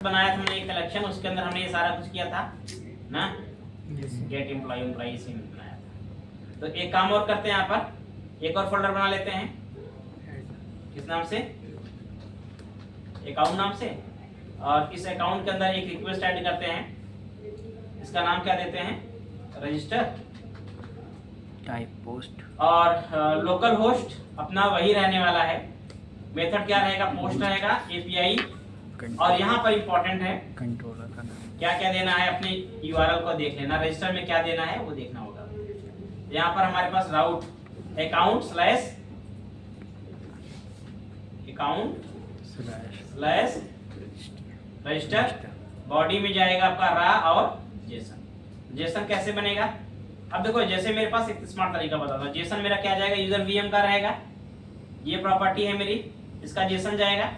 बनाया था हमने एक कलेक्शन, उसके अंदर हमने ये सारा कुछ किया था ना, गेट एम्प्लॉय एम्प्लॉय इसी में बनाया था। तो एक काम और करते हैं, यहाँ पर एक और फोल्डर बना लेते हैं। किस नाम से? अकाउंट नाम से। और इस अकाउंट के अंदर एक रिक्वेस्ट ऐड करते हैं। इसका नाम क्या देते हैं? Register type post. और लोकल होस्ट अपना वही रहने वाला है। मेथड क्या रहेगा? पोस्ट रहेगा, एपीआई। और यहाँ पर इंपॉर्टेंट है कंट्रोलर का नाम, क्या क्या देना है। अपने यूआरएल को देख लेना, रजिस्टर में क्या देना है वो देखना होगा। यहाँ पर हमारे पास राउट अकाउंट स्लैश रजिस्टर, बॉडी में जाएगा आपका रा और जेसन। जेसन कैसे बनेगा? अब देखो, जैसे मेरे पास एक स्मार्ट तरीका बताता हूँ। जेसन मेरा क्या जाएगा? यूजर वीएम का रहेगा, ये प्रॉपर्टी है मेरी, इसका जेसन जाएगा।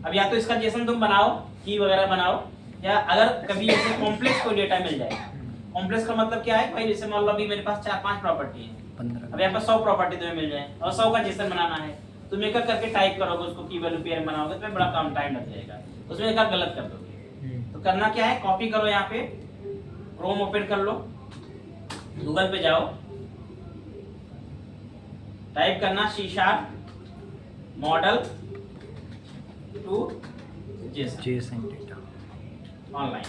अब या तो इसका जेसन तुम बनाओ, की वगैरह बनाओ, या अगर कभी ऐसे कॉम्प्लेक्स कोई डेटा मिल जाए। कॉम्प्लेक्स का मतलब क्या है भाई? जैसे मान लो अभी मेरे पास 4-5 प्रॉपर्टी है, 15। अब यहाँ पर 100 प्रॉपर्टी तुम्हें मिल जाए और 100 का जेसन बनाना है। तुम एक करके टाइप करोगे, उसको की वैल्यू पेयर बनाओगे, तो बड़ा कम टाइम लग जाएगा। उसमें एक गलत कर दोगे। तो करना क्या है? कॉपी करो, यहाँ पे क्रोम ओपन कर लो, गूगल पे जाओ, टाइप करना C# model to JSON data online.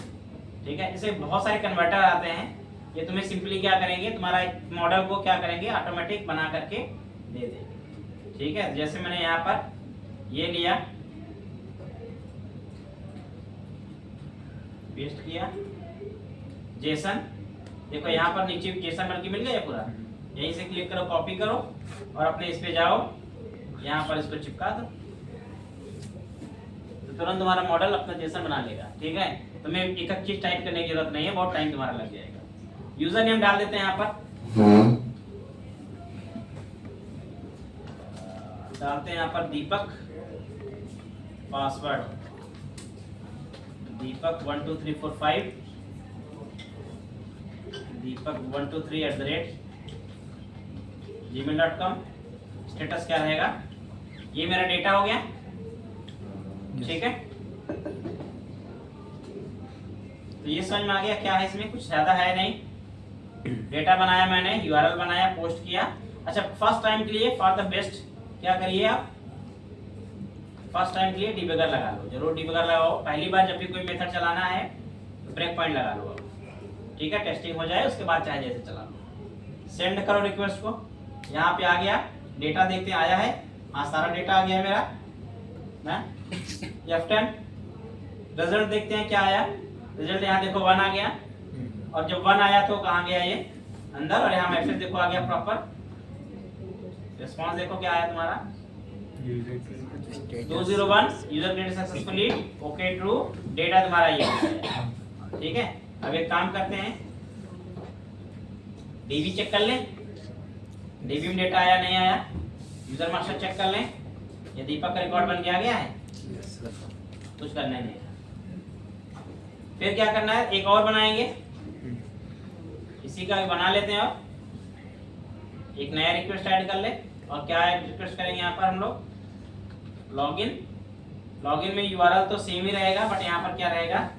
ठीक है, इसे बहुत सारे कन्वर्टर आते हैं। ये तुम्हें सिंपली क्या करेंगे, तुम्हारा मॉडल को क्या करेंगे, ऑटोमेटिक बना करके दे देंगे। ठीक है, जैसे मैंने यहाँ पर ये लिया, पेस्ट किया जेसन। देखो यहाँ पर नीचे जेसन बन के मिल गया पूरा। यहीं से क्लिक करो, कॉपी करो और अपने इस पे जाओ, यहाँ पर इसको चिपका दो, तो तुरंत तुम्हारा मॉडल अपना जेसन बना लेगा। ठीक है, तुम्हें एक एक चीज टाइप करने की जरूरत नहीं है, बहुत टाइम तुम्हारा लग जाएगा। यूजर नेम डाल देते हैं यहाँ पर, डालते हैं यहाँ पर दीपक, पासवर्ड दीपक 12345, दीपक 123@gmail.com। स्टेटस क्या रहेगा? ये मेरा डेटा हो गया। ठीक है, तो ये समझ में आ गया क्या है इसमें? कुछ ज्यादा है नहीं। डेटा बनाया मैंने, यूआरएल बनाया, पोस्ट किया। अच्छा, फर्स्ट टाइम के लिए फॉर द बेस्ट क्या करिए आप? फर्स्ट टाइम के लिए डिबगर लगा लो, जरूर डिबगर लगाओ। पहली बार जब भी कोई मेथड चलाना है तो ब्रेक पॉइंट लगा लो। ठीक है, टेस्टिंग हो जाए, उसके बाद चाहे जैसे चला लो। सेंड करो रिक्वेस्ट को, यहाँ पे आ गया, डेटा देखते हैं आया है। हाँ, सारा डेटा आ गया है मेरा ना। F10 रिजल्ट देखते हैं क्या आया। रिजल्ट यहाँ देखो 1 आ गया, और जब 1 आया तो कहाँ गया ये? अंदर। और यहाँ मैसेज देखो आ गया प्रॉपर। रिस्पांस देखो क्या आया तुम्हारा? 201 user created successfully, okay true, data तुम्हारा ये है। ठीक है, अब एक काम करते हैं, डीबी चेक कर लें, डीबी में डेटा आया नहीं आया। यूजर मास्टर चेक कर लें, ये दीपक का रिकॉर्ड बन के आ गया है। कुछ करना नहीं है। फिर क्या करना है? एक और बनाएंगे, इसी का बना लेते हैं और एक नया रिक्वेस्ट ऐड कर ले। और क्या रिक्वेस्ट करेंगे यहाँ पर हम लोग? लॉगिन। लॉगिन में यूआरएल तो सेम ही रहेगा, बट यहाँ पर क्या रहेगा?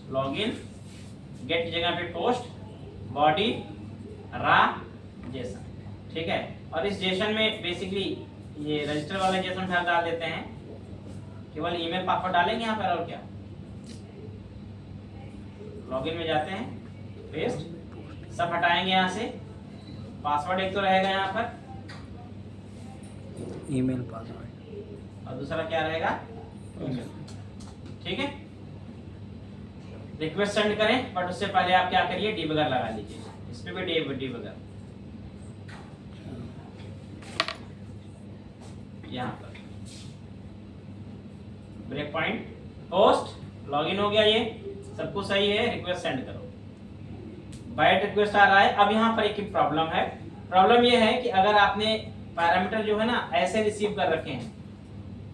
लॉगिन गेट की जगह पे पोस्ट, बॉडी रा जेसन। ठीक है, और इस जेसन में बेसिकली ये रजिस्टर वाले जेसन डाल देते हैं। केवल ईमेल पासवर्ड डालेंगे यहाँ पर, और क्या? लॉगिन में जाते हैं, पेस्ट, सब हटाएंगे यहाँ से। पासवर्ड एक तो रहेगा यहाँ पर, ईमेल पासवर्ड, और दूसरा क्या रहेगा? ईमेल। ठीक है, रिक्वेस्ट सेंड करें, बट उससे पहले आप क्या करिए? डिबगर लगा लीजिए। इस पे भी डिबगर यहाँ पर, ब्रेक पॉइंट, पोस्ट, लॉगिन हो गया, ये सब कुछ सही है। रिक्वेस्ट सेंड करो, बाइट रिक्वेस्ट आ रहा है। अब यहाँ पर एक प्रॉब्लम है। प्रॉब्लम ये है कि अगर आपने पैरामीटर जो है ना ऐसे रिसीव कर रखे हैं,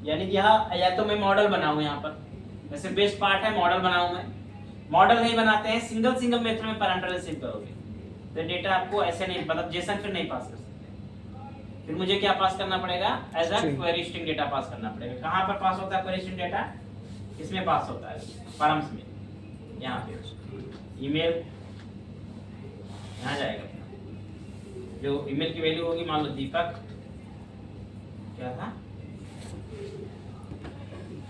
यानी कि यहाँ या तो मैं मॉडल बनाऊं, यहाँ पर वैसे बेस्ट पार्ट है मॉडल बनाऊं मैं। मॉडल नहीं बनाते हैं, सिंगल मेथड में पैरामीटर रिसीव करोगे तो डेटा आपको ऐसे नहीं, मतलब जेसन फिर नहीं पास कर सकते। फिर मुझे क्या पास करना पड़ेगा? As a query string data pass करना पड़ेगा। कहाँ पर पास होता है क्वेरी स्ट्रिंग डेटा? किसमें पास होता है? परम्स में। यहाँ पे ईमेल यहाँ जाएगा, जो ईमेल की वैल्यू होगी, मान लो दीपक, क्या था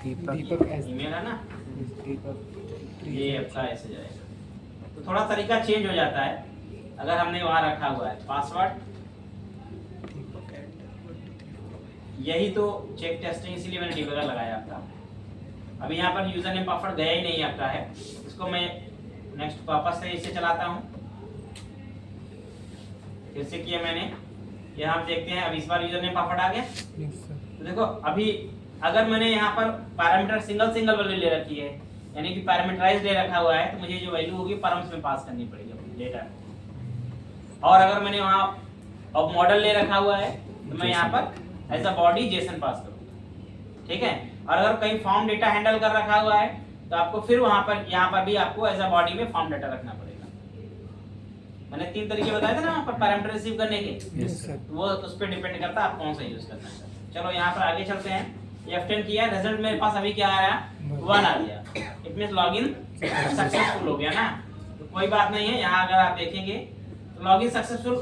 दीपक ईमेल है ना, दीपक ये आपका ऐसे जाएगा। तो थोड़ा तरीका चेंज हो जाता है अगर हमने वहाँ रखा हुआ है पासवर्ड। यही तो चेक टेस्टिंग, इसीलिए मैंने डिबगर लगाया आपका। अभी यहाँ पर यूजर नेम पासवर्ड गया ही नहीं आपका है, इसको मैं नेक्स्ट वापस से इसे चलाता हूँ। फिर से किया मैंने, यहाँ आप देखते हैं अब इस बार यूजर नेम पासवर्ड आ गया। तो देखो अभी अगर मैंने यहाँ पर पैरामीटर सिंगल वैल्यू ले रखी है, यानी कि पैरामीटराइज ले रखा हुआ है, तो मुझे जो वैल्यू होगी परम्स में पास करनी पड़ेगी अपनी डेटा। और अगर मैंने वहाँ अब मॉडल ले रखा हुआ है, तो मैं यहाँ पर एज अ बॉडी जेसन पास करूँगा, ठीक है। और अगर कहीं फॉर्म डेटा हैंडल कर रखा हुआ है, तो आपको फिर वहाँ पर यहाँ पर भी आपको एज अ बॉडी में फॉर्म डेटा रखना पड़ेगा। मैंने 3 तरीके बताए थे ना वहाँ पर पैरामीटर रिसीव करने के, वो उस पर डिपेंड करता है आप कौन सा यूज करना है। चलो यहाँ पर आगे चलते हैं। F10 किया, रिजल्ट मेरे पास अभी क्या आया, 1 आ गया। इट मींस लॉगिन सक्सेसफुल हो गया ना, तो कोई बात नहीं है। यहाँ अगर आप देखेंगे तो लॉगिन सक्सेसफुल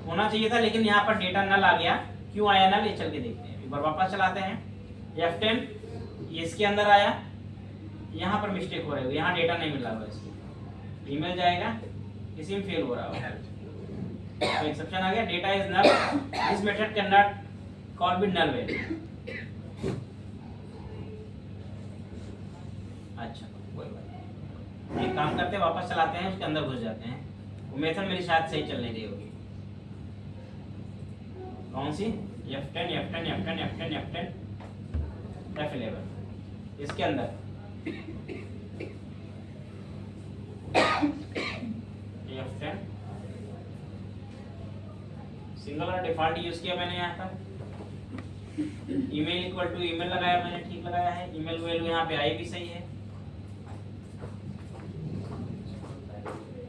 होना चाहिए था, लेकिन यहाँ पर डेटा नल आ गया। क्यों आया नल, ये चल के देखते हैं। एक बार वापस चलाते हैं F10, ये इसके अंदर आया, यहाँ पर मिस्टेक हो रही है, यहाँ डेटा नहीं मिला हुआ इसको। ईमेल जाएगा, किसी में फेल हो रहा होगा, तो एक्सेप्शन आ गया, data is null, this method can not call with null value. अच्छा कोई बात, एक काम करते हैं, वापस चलाते हैं, उसके अंदर घुस जाते हैं। वो मेथड मेरी शायद सही चल नहीं रही होगी। कौन सी? F10 F10 F10 F10 F10 F11, इसके अंदर F10 सिंगल और डिफॉल्ट यूज किया मैंने यहाँ पर। ईमेल इक्वल टू ईमेल लगाया मैंने, ठीक लगाया है। ईमेल वैल्यू यहाँ पे आई भी सही है,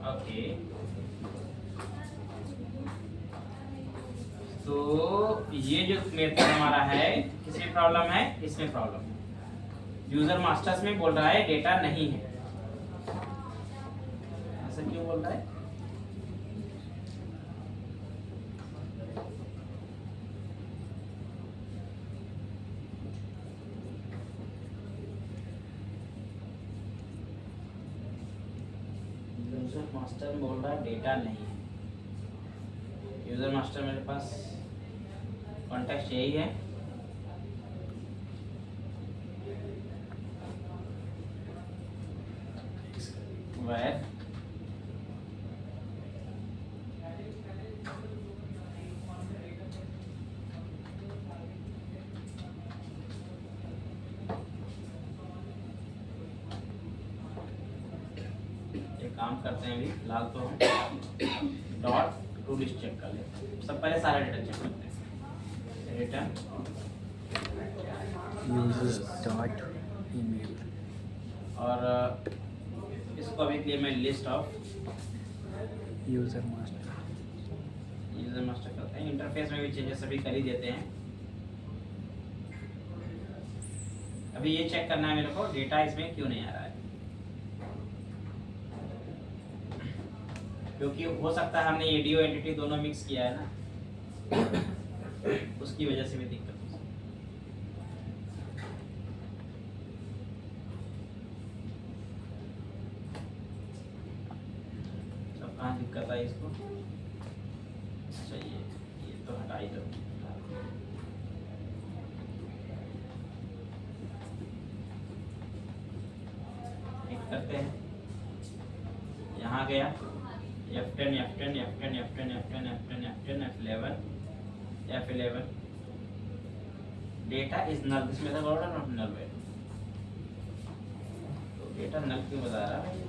ओके। तो ये जो मेथड हमारा है, किसमें प्रॉब्लम है? इसमें प्रॉब्लम है। यूजर मास्टर्स में बोल रहा है डेटा नहीं है। ऐसा क्यों बोल रहा है? यूजर मास्टर बोल रहा है डेटा नहीं है। यूजर मास्टर मेरे पास कॉन्टेक्स्ट यही है, where काम करते हैं अभी फिलहाल तो हम डॉट टू लिस्ट चेक कर लेते हैं। सब पहले सारा डेटा चेक करते हैं। रिटर्न यूजर्स डॉट ईमेल, और इसको अभी के लिए मैं लिस्ट ऑफ यूजर मास्टर करते हैं। इंटरफेस में भी चेंजेस अभी कर ही देते हैं। अभी ये चेक करना है मेरे को डेटा इसमें क्यों नहीं आ रहा है, क्योंकि हो सकता है हमने एडीओ एंटिटी दोनों मिक्स किया है ना, उसकी वजह से भी दिक्कत हो सकती है। सब कहाँ दिक्कत आई इसको? अच्छा ये तो हटा ही दो। एक करते हैं, यहाँ गया F10 F10 F10 F10 F10 F10 F10 F11 data is null, this method order not null value. तो डेटा नल क्यों बता रहा है?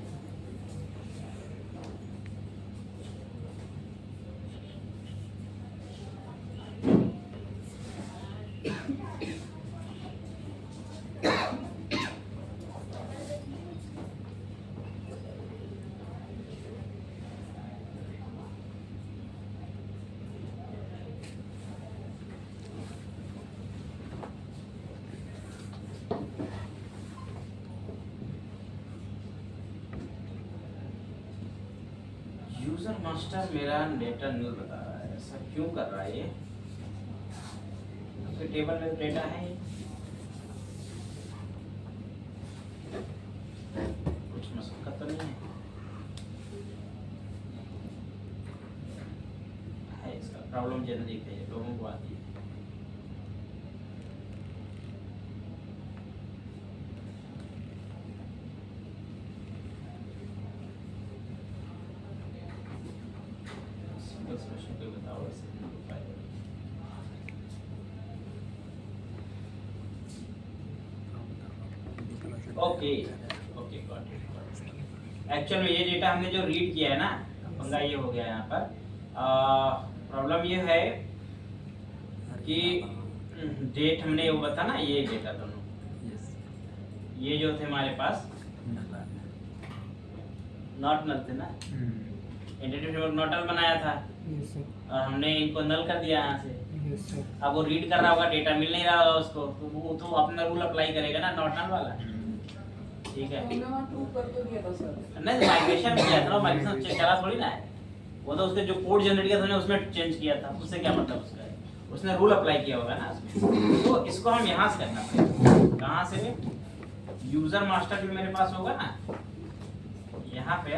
यूजर मास्टर मेरा डेटा न्यूल बता रहा है, ऐसा क्यों कर रहा है ये? तो टेबल में डेटा है ये। कुछ मशक्कत तो नहीं है इसका प्रॉब्लम जनरली है, लोगों को आती है। Okay okay got it. Actual में ये डेटा हमने जो रीड किया है ना, पंगा ये हो गया यहाँ पर। प्रॉब्लम ये है कि डेट हमने वो बता ना, ये डेटा दोनों ये जो थे हमारे पास नॉट नल थे ना, एंटिटी फ्रेमवर्क नॉट नल बनाया था यस सर, और हमने इनको नल कर दिया यहाँ से। यस सर, अब वो रीड कर रहा होगा, डेटा मिल नहीं रहा होगा उसको, तो वो तो अपना रूल अप्लाई करेगा ना नॉट नल वाला। ठीक है, हमने वहाँ 2 कर तो दिया था सर। नहीं माइग्रेशन में किया था ना, माइग्रेशन चेक करा थोड़ी ना है वो, तो उसके जो कोड जनरेट किया था उसने उसमें चेंज किया था, उससे क्या मतलब उसका है, उसने रूल अप्लाई किया होगा ना उसमें। तो इसको हम यहाँ से करना पड़ेगा, कहाँ से? यूजर मास्टर भी मेरे पास होगा ना, यहाँ पे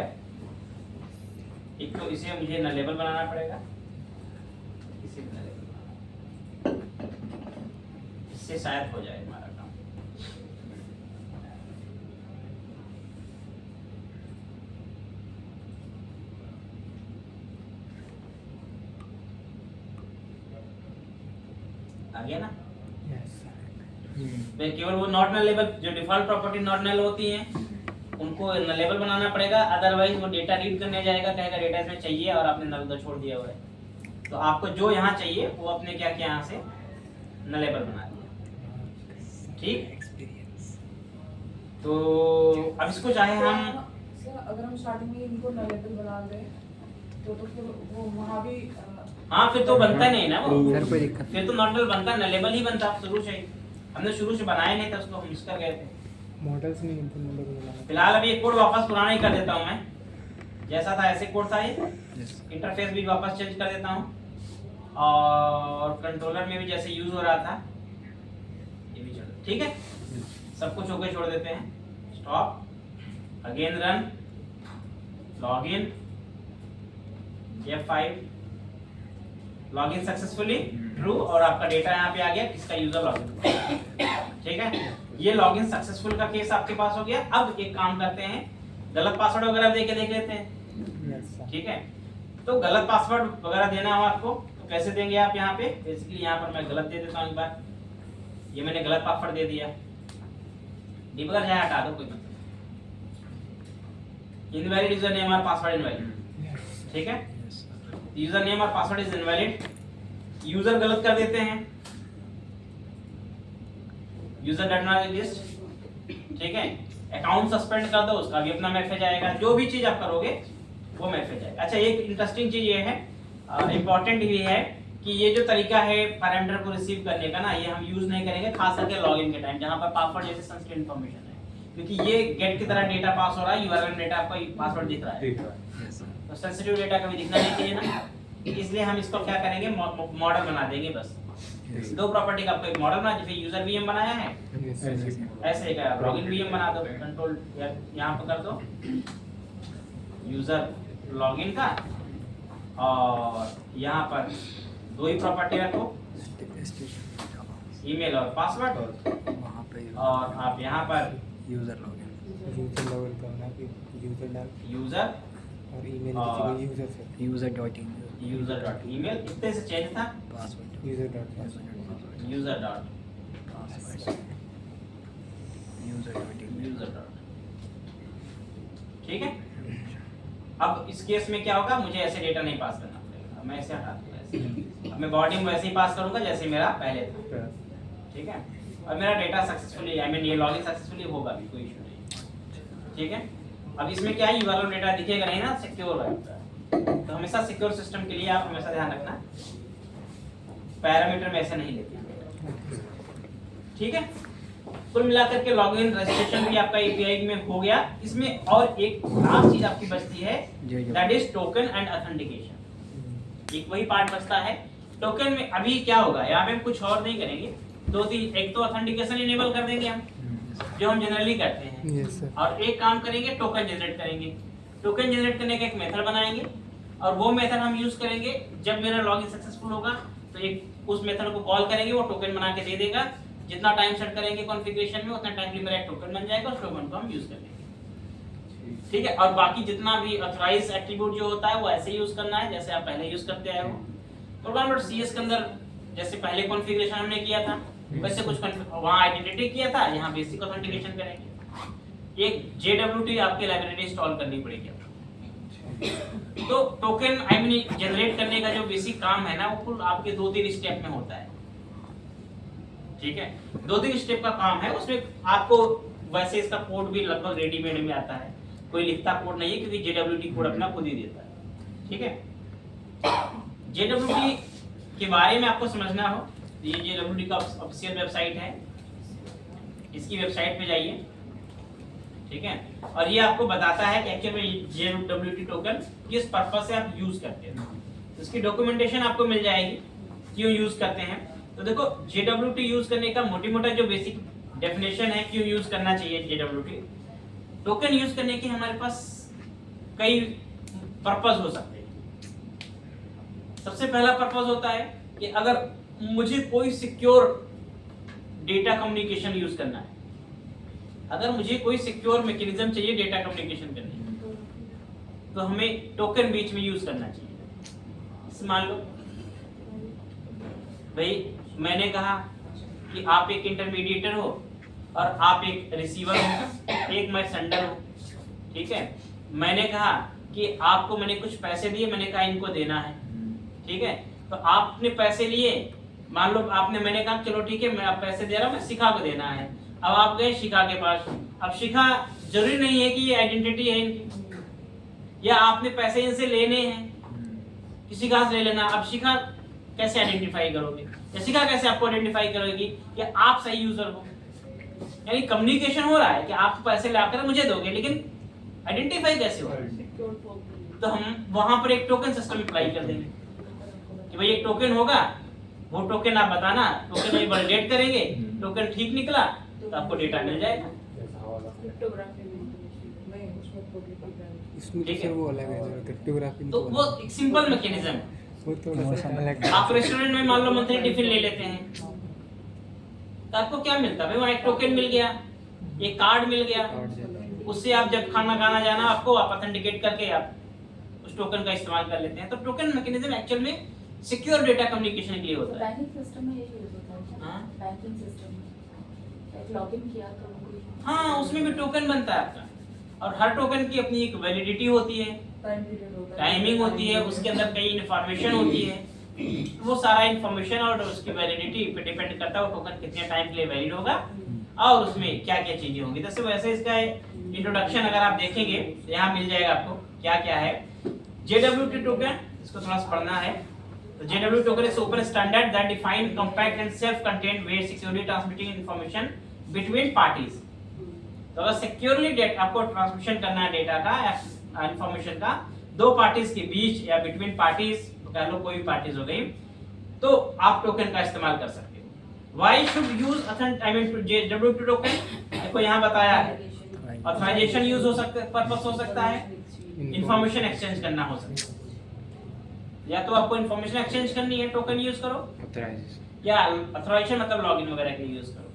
एक तो इसे मुझे नलेबल बनाना पड़ेगा, इसे नलेबल बनाना, इससे शायद हो जाए हमारा काम। आ गया ना? यस सर, मैं केवल वो नॉट नलेबल जो डिफॉल्ट प्रॉपर्टी नॉट नल होती हैं उनको नलेबल बनाना पड़ेगा, अदरवाइज वो डेटा रीड करने जाएगा, कहेगा डेटा इसमें चाहिए और आपने नल छोड़ दिया हुआ है। तो आपको जो यहाँ चाहिए वो अपने क्या किया, यहाँ से नलेबल बना दिया। ठीक, एक्सपीरियंस। तो अब इसको चाहे हम सर अगर हम स्टार्टिंग में इनको नलेबल बना दें तो फिर वो वहाँ भी हाँ फिर तो बनता नहीं ना वो, फिर कोई दिक्कत फिर तो नॉट नल बनता, नलेबल ही बनता शुरू से ही। हमने शुरू से बनाया नहीं था उसको, हम मिस कर गए थे। मॉडल्स में इनको नंबर बनाना। फिलहाल अभी एक कोड वापस पुराना ही कर देता हूँ मैं, जैसा था ऐसे कोड था ये। इंटरफेस भी वापस चेंज कर देता हूँ, और कंट्रोलर में भी जैसे यूज हो रहा था ये भी चलो, ठीक है। सब कुछ होके छोड़ देते हैं, stop, again run, login, F5, login successfully true, और आपका डेटा यहाँ पे आ गया, किसका यूजर लॉगिन। ठीक है, ये लॉगिन सक्सेसफुल का केस आपके पास हो गया। अब एक काम करते हैं, गलत पासवर्ड वगैरह दे के देख लेते हैं। यस सर, ठीक है, तो गलत पासवर्ड वगैरह देना हो आपको तो कैसे देंगे आप? यहाँ पे बेसिकली यहाँ पर मैं गलत दे देता हूँ एक बार, ये मैंने गलत पासवर्ड दे दिया, डिबगर चाहे हटा दो कोई मतलब, इनवैलिड यूजर नेम और पासवर्ड इनवैलिड। यस ठीक है, यूजर नेम और पासवर्ड इज इनवैलिड, यूजर गलत कर देते हैं, यूजर डट नॉट एग्जिस्ट। ठीक है, अकाउंट सस्पेंड कर दो, उसका भी अपना मैसेज आएगा, जो भी चीज आप करोगे वो मैसेज आएगा। अच्छा, एक इंटरेस्टिंग चीज ये है, इंपॉर्टेंट भी है कि ये जो तरीका है पैरामीटर को रिसीव करने का ना, ये हम यूज नहीं करेंगे खास करके लॉगिन के टाइम, जहां पर पासवर्ड जैसे सेंसिटिव इंफॉर्मेशन है, क्योंकि ये गेट की तरह डेटा पास हो रहा है, यूआरएल डेटा आपका पासवर्ड दिख रहा है, तो सेंसिटिव डेटा कभी दिखना नहीं चाहिए ना, इसलिए हम इसको क्या करेंगे, मॉडल बना देंगे बस। दो प्रॉपर्टी का आपको एक मॉडल बना, जैसे यूजर वीएम बनाया है यस ऐसे का लॉगिन वीएम बना दो, कंट्रोल यहाँ पर कर दो यूजर लॉगिन का, और यहाँ पर दो ही प्रॉपर्टी रखो, ईमेल और पासवर्ड, वहाँ पे और आप यहाँ पर यूजर लॉगिन, यूजर लेवल करना कि यूजर डाल यूजर और ईमेल और की यूजर से user dot in user dot email इतने से चेंज था, password user dot password. User dot user dot in user dot. ठीक है, अब इस केस में क्या होगा, मुझे ऐसे डेटा नहीं पास करना पड़ेगा, मैं ऐसे हटा दूंगा ऐसे, अब मैं बॉडी में वैसे ही पास करूंगा जैसे मेरा पहले था। ठीक है, और मेरा डेटा सक्सेसफुली, आई मीन ये लॉगिन सक्सेसफुली होगा भी, कोई इशू नहीं। ठीक है, अब इसमें क्या है, यूआरएल डेटा दिखेगा नहीं ना, सिक्योर है, तो हमेशा सिक्योर सिस्टम के लिए आप हमेशा ध्यान रखना पैरामीटर में ऐसे नहीं लेते हैं। ठीक है, कुल मिलाकर के लॉगिन रजिस्ट्रेशन भी आपका एपीआई में हो गया। इसमें और एक लास्ट चीज आपकी बचती है, that is token and authentication. एक वही पार्ट बचता है। टोकन में अभी क्या होगा, यहाँ पे हम कुछ और नहीं करेंगे, दो तीन, एक तो ऑथेंटिकेशन इनेबल कर देंगे हम जो हम जनरली करते हैं, यस सर। और एक काम करेंगे टोकन जनरेट करेंगे। टोकन जनरेट करने का एक मेथड बनाएंगे और वो मेथड हम यूज करेंगे जब मेरा लॉगिन सक्सेसफुल होगा तो एक उस मेथड को कॉल करेंगे, वो टोकन बना के दे देगा। जितना टाइम सेट करेंगे कॉन्फ़िगरेशन में उतना टाइम मेरा एक टोकन बन जाएगा, उस टोकन को हम यूज कर लेंगे। ठीक है, और बाकी जितना भी ऑथराइज एट्रीब्यूट जो होता है वो ऐसे यूज करना है जैसे आप पहले यूज करते आए हो। प्रोग्राम.cs के अंदर जैसे पहले कॉन्फ़िगरेशन हमने किया था वैसे कुछ वहाँ आइडेंटिटी किया था, यहाँ बेसिक ऑथेंटिकेशन करेंगे। एक JWT आपके लाइब्रेरी इंस्टॉल करनी पड़ेगी आपको। तो टोकन आई मीन जनरेट करने का जो बेसिक काम है ना वो कुल आपके 2-3 स्टेप में होता है। ठीक है, 2-3 स्टेप का काम है। उसमें आपको वैसे इसका कोड भी लगभग रेडीमेड में आता है, कोई लिखता कोड नहीं है क्योंकि JWT कोड अपना खुद ही देता है। ठीक है, JWT के बारे में आपको समझना हो, ये JWT का ऑफिशियल वेबसाइट है, इसकी वेबसाइट पे जाइए। ठीक है, और ये आपको बताता है कि एक्चुअली में JWT टोकन किस पर्पस से आप यूज करते हैं। तो इसकी डॉक्यूमेंटेशन आपको मिल जाएगी क्यों यूज करते हैं। तो देखो JWT यूज करने का मोटी मोटा जो बेसिक डेफिनेशन है क्यों यूज करना चाहिए JWT टोकन यूज करने की, हमारे पास कई पर्पस हो सकते हैं। सबसे पहला पर्पस होता है कि अगर मुझे कोई सिक्योर डेटा कम्युनिकेशन यूज करना है, अगर मुझे कोई सिक्योर मैकेनिज्म चाहिए डेटा कम्युनिकेशन करने की, तो हमें टोकन बीच में यूज करना चाहिए। मान लो भाई मैंने कहा कि आप एक इंटरमीडिएटर हो और आप एक रिसीवर हो, एक मैं सेंडर हूँ। ठीक है, मैंने कहा कि आपको मैंने कुछ पैसे दिए, मैंने कहा इनको देना है। ठीक है, तो आपने पैसे लिए, मान लो आपने, मैंने कहा चलो ठीक है मैं आप पैसे दे रहा हूँ, मैं शिखा को देना है। अब आप गए शिखा के पास, अब शिखा जरूरी नहीं है कि ये आइडेंटिटी है इनकी, या आपने पैसे इनसे लेने हैं, किसी का से ले लेना। अब शिखा कैसे आइडेंटिफाई करोगे, या शिखा कैसे आपको आइडेंटिफाई करोगी कि आप सही यूजर हो। यानी कम्युनिकेशन हो रहा है कि आप पैसे लाकर मुझे दोगे, लेकिन आइडेंटिफाई कैसे होगा। तो हम वहां पर एक टोकन सिस्टम अप्लाई कर देंगे कि भाई एक टोकन होगा, वो टोकन आप बताना, टोकन में वैलिडेट करेंगे, टोकन ठीक निकला तो आपको डेटा मिल जाएगा। क्रिप्टोग्राफी में नहीं, उसमें प्रोटोकॉल इसमें तो ठीक सर है। वो अलग है, जरा क्रिप्टोग्राफी में तो वो एक सिंपल मैकेनिज्म है। वो थोड़ा सा आप रेस्टोरेंट में मान लो मंथली टिफिन ले लेते हैं, तो आपको क्या मिलता है, वहाँ एक टोकन मिल गया, एक कार्ड मिल गया, उससे आप जब खाना खाना जाना आपको आप ऑथेंटिकेट करके आप उस टोकन का इस्तेमाल कर लेते हैं। तो टोकन मैकेनिज्म एक्चुअल में सिक्योर डेटा कम्युनिकेशन के लिए होता है। बैंकिंग सिस्टम में यही यूज होता है क्या? हाँ? बैंकिंग सिस्टम में एक लॉगिन किया तो कोई हाँ, उसमें भी टोकन बनता है आपका, और हर टोकन की अपनी एक वैलिडिटी होती है, टाइम पीरियड होता है, टाइमिंग होती है, उसके अंदर कई इन्फॉर्मेशन होती है। वो सारा इन्फॉर्मेशन और उसकी वैलिडिटी पे डिपेंड करता है वो टोकन कितने टाइम के लिए वैलिड होगा और उसमें क्या क्या चीजें होंगी। जैसे वैसे इसका इंट्रोडक्शन अगर आप देखेंगे तो यहाँ मिल जाएगा आपको क्या क्या है। JWT टोकन, इसको थोड़ा सा पढ़ना है। तो JWT token is open standard that define compact and self-contained way securely transmitting information between parties। तो अगर सिक्योरली डेटा आपको ट्रांसमिशन करना है डेटा का इंफॉर्मेशन का दो पार्टीज के बीच या बिटवीन पार्टीज, तो कह लो कोई भी पार्टीज हो गई, तो आप टोकन का इस्तेमाल कर सकते हो। Why should use I mean JWT token, देखो यहाँ बताया है ऑथराइजेशन यूज हो सकता है, पर्पस हो सकता है, इंफॉर्मेशन एक्सचेंज करना हो सकता है। या तो आपको इंफॉर्मेशन एक्सचेंज करनी है टोकन यूज करो, या ऑथराइजेशन मतलब लॉगिन वगैरह के लिए यूज करो।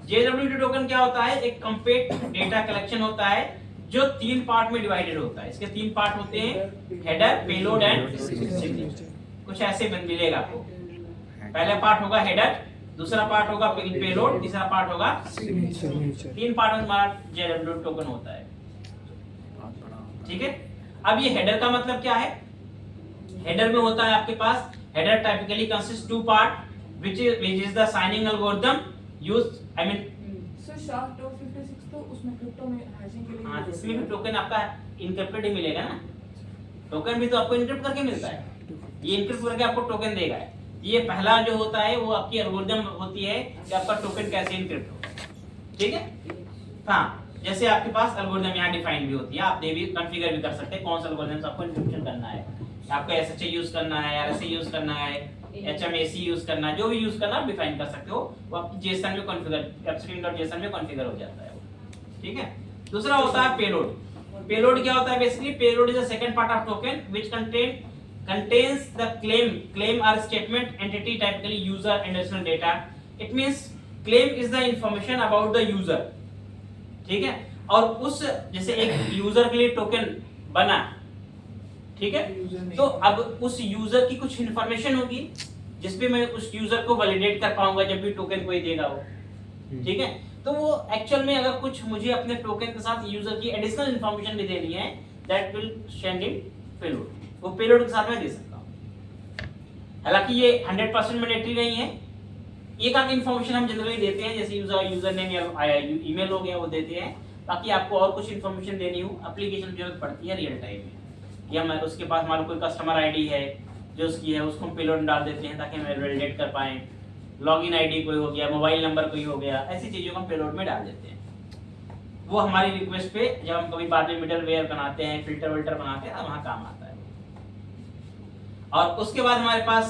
JWT टोकन क्या होता है, एक कंपैक्ट डेटा कलेक्शन होता है जो 3 पार्ट में डिवाइडेड होता है। इसके 3 पार्ट होते हैं, हेडर, पेलोड एंड सिग्नेचर। कुछ ऐसे मिलेगा आपको, पहला पार्ट होगा हेडर, दूसरा पार्ट होगा पेलोड, तीसरा पार्ट होगा सिग्नेचर। 3 पार्ट में हमारा JWT टोकन होता है। ठीक है, अब ये हेडर का मतलब क्या है, हेडर में होता है आपके पास, header typically consist 2 part which is the signing algorithm used I mean sir SHA-256 तो उसमें क्रिप्टो में हैशिंग के लिए हाँ, इसमें भी टोकन आपका इनक्रिप्टेड ही मिलेगा ना, टोकन भी तो आपको इनक्रिप्ट करके मिलता है, ये इनक्रिप्ट करके आपको टोकन देगा। ये पहला जो होता है वो आपकी एल्गोरिथम होती है कि आपका टोकन कैसे इनक्रिप्ट होगा। ठीक है। हाँ, जैसे आपके पास एल्गोरिथम यहाँ डिफाइन भी होती है, आप ये भी कॉन्फ़िगर भी कर सकते हैं कौन सा एल्गोरिथम आपको इंक्रिप्शन करना है, आपको SHA यूज करना है, RSA यूज करना है, HMAC यूज करना है, जो भी यूज करना आप डिफाइन कर सकते हो, वो आपकी JSON में कॉन्फ़िगर abstract.json में कॉन्फ़िगर हो जाता है वो, ठीक है। दूसरा होता है पेलोड। पेलोड क्या होता है? Basically payload is the second part of token which contains the claim or statement entity, typically user and additional data. It means claim is the information about the user, ठीक है। और उस जैसे एक user के लिए टोकन बना, ठीक है, तो अब उस यूजर की कुछ इंफॉर्मेशन होगी जिसपे मैं उस यूजर को वैलिडेट कर पाऊंगा जब भी टोकन कोई देगा वो, ठीक है। तो वो एक्चुअल में अगर कुछ मुझे अपने टोकन के साथ यूजर की एडिशनल इंफॉर्मेशन भी देनी है, that will send in payload, वो पेलोड के साथ मैं दे सकता हूं। हालांकि ये 100% मैंडेटरी नहीं है, एक आध इंफॉर्मेशन हम जनरली देते हैं, जैसे यूजर नेम या ईमेल हो गया वो देते हैं, ताकि आपको और कुछ इंफॉर्मेशन देनी हो एप्लीकेशन की जरूरत पड़ती है रियल टाइम में, या मैं उसके पास मान लो कोई कस्टमर आईडी है जो उसकी है, उसको हम पेलोड में डाल देते हैं ताकि हम वैलिडेट कर पाएं, लॉगिन आईडी कोई हो गया, मोबाइल नंबर कोई हो गया, ऐसी चीजों को हम पेलोड में डाल देते हैं। वो हमारी रिक्वेस्ट पे जब हम कभी बाद में मिडलवेयर बनाते हैं, फिल्टर विल्टर बनाते हैं, वहां काम आता है। और उसके बाद हमारे पास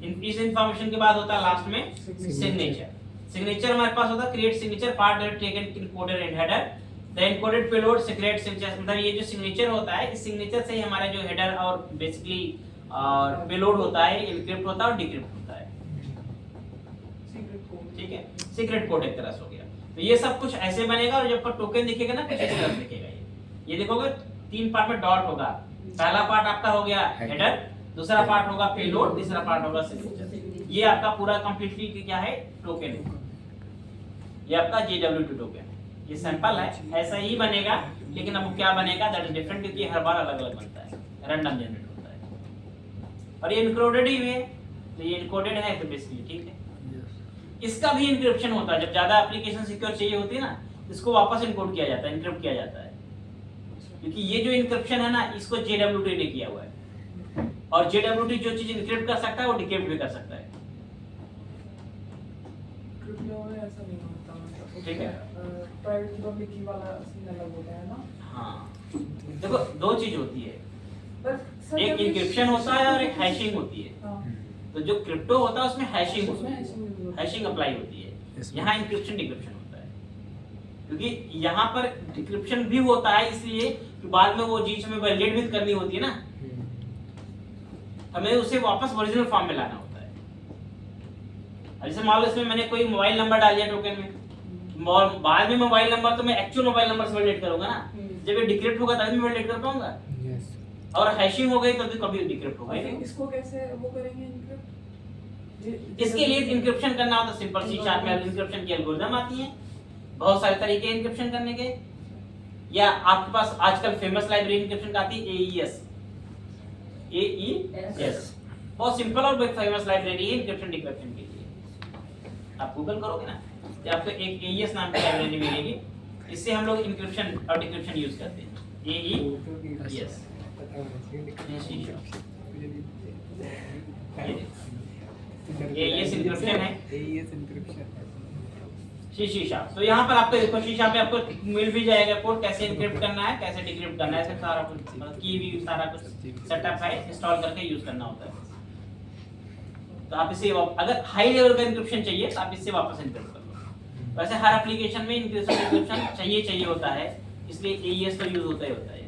इस इंफॉर्मेशन के बाद होता है लास्ट में सिग्नेचर। सिग्नेचर हमारे पास होता है create signature part that taken encoded and header, the encoded payload secret signature, मतलब ये जो सिग्नेचर होता है, इस सिग्नेचर से ही हमारा जो हेडर और बेसिकली पेलोड होता है, एनक्रिप्ट होता है और डिक्रिप्ट होता है, ठीक है। सीक्रेट कोड एक तरह से हो गया। तो ये सब कुछ ऐसे बनेगा, और जब टोकन दिखेगा ना कुछ इस तरह दिखेगा। ये देखोगे 3 पार्ट में डॉट होगा, पहला पार्ट आपका हो गया हेडर, दूसरा पार्ट होगा पेलोड, तीसरा पार्ट होगा सिग्नेचर। ये आपका पूरा कंप्लीटली क्या है? टोकन है। ये आपका JWT टोकन है। ये सैंपल है, ऐसा ही बनेगा, लेकिन अब क्या बनेगा दैट इज डिफरेंट, क्योंकि हर बार अलग अलग बनता है, रैंडम जनरेट होता है। और ये इनकोडेड ही है, तो ये इनकोडेड है तो बेसिकली ठीक है। इसका भी इंक्रिप्शन होता है, जब ज्यादा एप्लीकेशन सिक्योर चाहिए होती है ना, इसको वापस इनकोड किया जाता है, इनक्रिप्ट किया जाता है, क्योंकि ये जो इनक्रिप्शन है ना, इसको JWT ने किया हुआ है, और JWT जो चीज इनक्रिप्ट कर सकता है वो डिक्रिप्ट भी कर सकता है, क्रिप्टो में ऐसा नहीं होता, मतलब ठीक है। प्राइवेट पब्लिक की वाला सीन अलग होता है ना। हाँ, देखो दो चीज होती है, पर सर एक जब ये- इंक्रिप्शन होता है और एक हैशिंग होती है। हाँ, तो जो क्रिप्टो होता है उसमें हैशिंग होती उसमें है, हैशिंग भी होती है। हैशिंग अप्लाई होती है, इसमें- यहाँ इंक्रिप्शन डिक्रिप्शन होता है, क्योंकि यहाँ पर डिक्रिप्शन भी होता है इसलिए कि बाद में वो चीज हमें वैलिडेट भी करनी होती है ना, हमें उसे वापस ओरिजिनल फॉर्म में लाना होता है। अब जैसे मान लो इसमें मैंने कोई मोबाइल नंबर डाल दिया टोकन में, बाद में मोबाइल नंबर तो मैं एक्चुअल मोबाइल नंबर से वैलिडेट करूंगा ना, जब ये डिक्रिप्ट होगा तभी मैं वैलिडेट कर पाऊंगा, और हैशिंग हो गई तो कभी डिक्रिप्ट होगा ही और नहीं। इसको कैसे वो करेंगे इनक्रिप्ट? इसके लिए इंक्रिप्शन करना होता है, सिंपल सी शार्प में इंक्रिप्शन की एल्गोरिथम आती है, बहुत सारे तरीके हैं इंक्रिप्शन करने के, या आपके पास आजकल फेमस लाइब्रेरी इंक्रिप्शन का आती है AES, बहुत सिंपल और बहुत फेमस लाइब्रेरी है इंक्रिप्शन डिक्रिप्शन के लिए। आप गूगल करोगे ना तो आपको एक AES नाम की लाइब्रेरी मिलेगी, इससे हम लोग इंक्रिप्शन और डिक्रिप्शन यूज करते हैं। AES AES इंक्रिप्शन है, शीशा। तो यहाँ पर आपको देखो शीशा पे आपको मिल भी जाएगा कोड, कैसे इंक्रिप्ट करना है, कैसे डिक्रिप्ट करना है, इसमें सारा कुछ की भी सारा कुछ सेटअप है, इंस्टॉल करके यूज करना होता है। तो आप इसे अगर हाई लेवल का इंक्रिप्शन चाहिए तो आप इससे वापस इंक्रिप्ट कर लो। वैसे हर एप्लीकेशन में इंक्रिप्शन चाहिए होता है, इसलिए AES तो यूज होता ही होता है,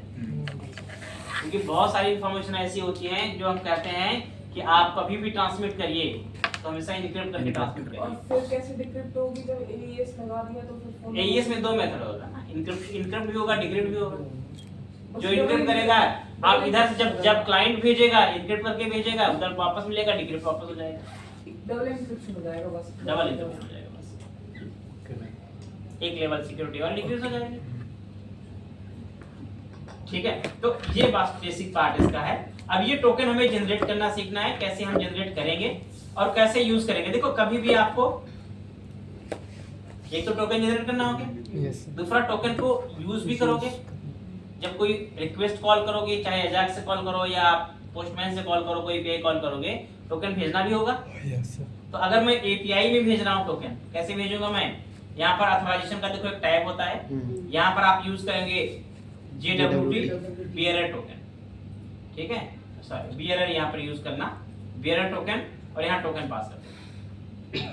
क्योंकि बहुत सारी इंफॉर्मेशन ऐसी होती है जो हम कहते हैं कि आप कभी भी ट्रांसमिट करिए तो हमेशा इंक्रिप्ट करके ट्रांसमिट और करिए। फिर कैसे डिक्रिप्ट होगी जब AES लगा दिया तो फिर फोन AES में 2 मेथड होगा ना, इंक्रिप्ट भी होगा, डिक्रिप्ट भी होगा। जो इंक्रिप्ट करेगा आप इधर से जब क्लाइंट भेजेगा इंक्रिप्ट करके भेजेगा, उधर वापस मिलेगा, डिक्रिप्ट वापस हो जाएगा, डबल एन्क्रिप्शन हो जाएगा बस। डबल इंक्रिप्शन हो जाएगा बस, एक लेवल सिक्योरिटी और डिक्रीज हो जाएगी, ठीक है। तो ये बेसिक पार्ट इसका है। अब ये टोकन हमें जनरेट करना सीखना है, कैसे हम जनरेट करेंगे और कैसे यूज करेंगे। देखो कभी भी आपको एक तो टोकन जनरेट करना होगा, दूसरा टोकन को यूज भी करोगे। जब कोई रिक्वेस्ट कॉल करोगे, चाहे एजाक्स से कॉल करो या पोस्टमैन से कॉल करो, कोई API कॉल करोगे, टोकन भेजना भी होगा। तो अगर मैं API में भेज रहा हूँ टोकन, कैसे भेजूंगा मैं? यहाँ पर ऑथराइजेशन का देखो एक टैब होता है, यहाँ पर आप यूज करेंगे JWT बियरर टोकन, ठीक है, सॉरी बियरर यहाँ पर यूज करना, बियरर टोकन, और यहाँ टोकन पास कर देना,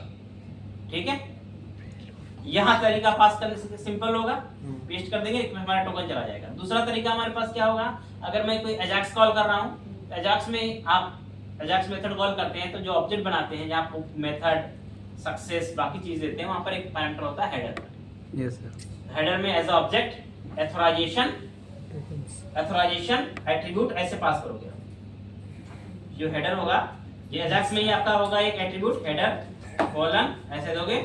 ठीक है। यहाँ तरीका पास करने से सिंपल होगा, पेस्ट कर देंगे हमारा टोकन चला जाएगा। दूसरा तरीका हमारे पास क्या होगा, अगर मैं कोई एजाक्स कॉल कर रहा हूँ, एजाक्स में आप एजाक्स मेथड कॉल करते हैं तो जो ऑब्जेक्ट बनाते हैं जहाँ मेथड सक्सेस बाकी चीज देते हैं, वहां पर एक पैरामीटर होता है हेडर। Yes sir. हेडर में एज ऑब्जेक्ट एथोराइजेशन एट्रीब्यूट ऐसे पास करोगे। जो हेडर होगा ये एजाक्स में ही आपका होगा एक एट्रीब्यूट हेडर कॉलन ऐसे दोगे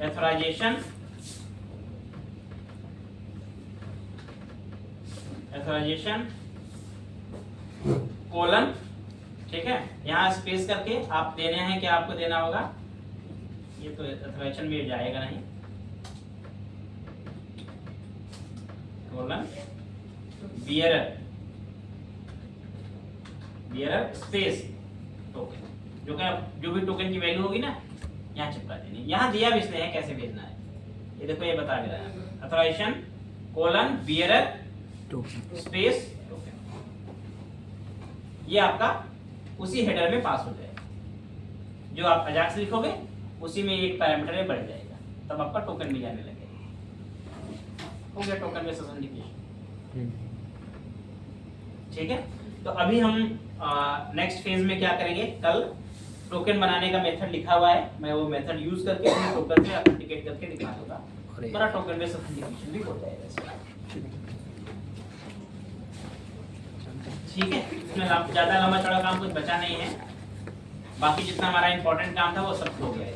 एथोराइजेशन कॉलन, ठीक है। यहाँ स्पेस करके आप देने हैं कि आपको देना होगा, ये तो एथोराइजेशन में जाएगा नहीं, कॉलन बियरर स्पेस टोकन, जो भी टोकन की वैल्यू होगी ना यहाँ चिपका देनी। यहाँ दिया भी इसने है कैसे भेजना है, ये देखो ये बता दे रहा है, authorisation colon bearer space token, ये आपका उसी हेडर में पास हो जाएगा। जो आप अजाक्स लिखोगे उसी में एक पैरामीटर में बढ़ जाएगा, तब आपका टोकन भी जाने लगेगा। हो गया टोकन बेस्ड ऑथेंटिकेशन, ठीक है। तो अभी हम नेक्स्ट फेज में क्या करेंगे, कल टोकन बनाने का मेथड लिखा हुआ है, मैं वो मेथड यूज करके टोकन से ऑथेंटिकेट करके दिखा दूंगा, हमारा टोकन बेस्ड ऑथेंटिकेशन भी हो जाएगा। ठीक है, इसमें ज्यादा लंबा चौड़ा काम कुछ बचा नहीं है, बाकी जितना हमारा इंपॉर्टेंट काम था वो सब हो गया है।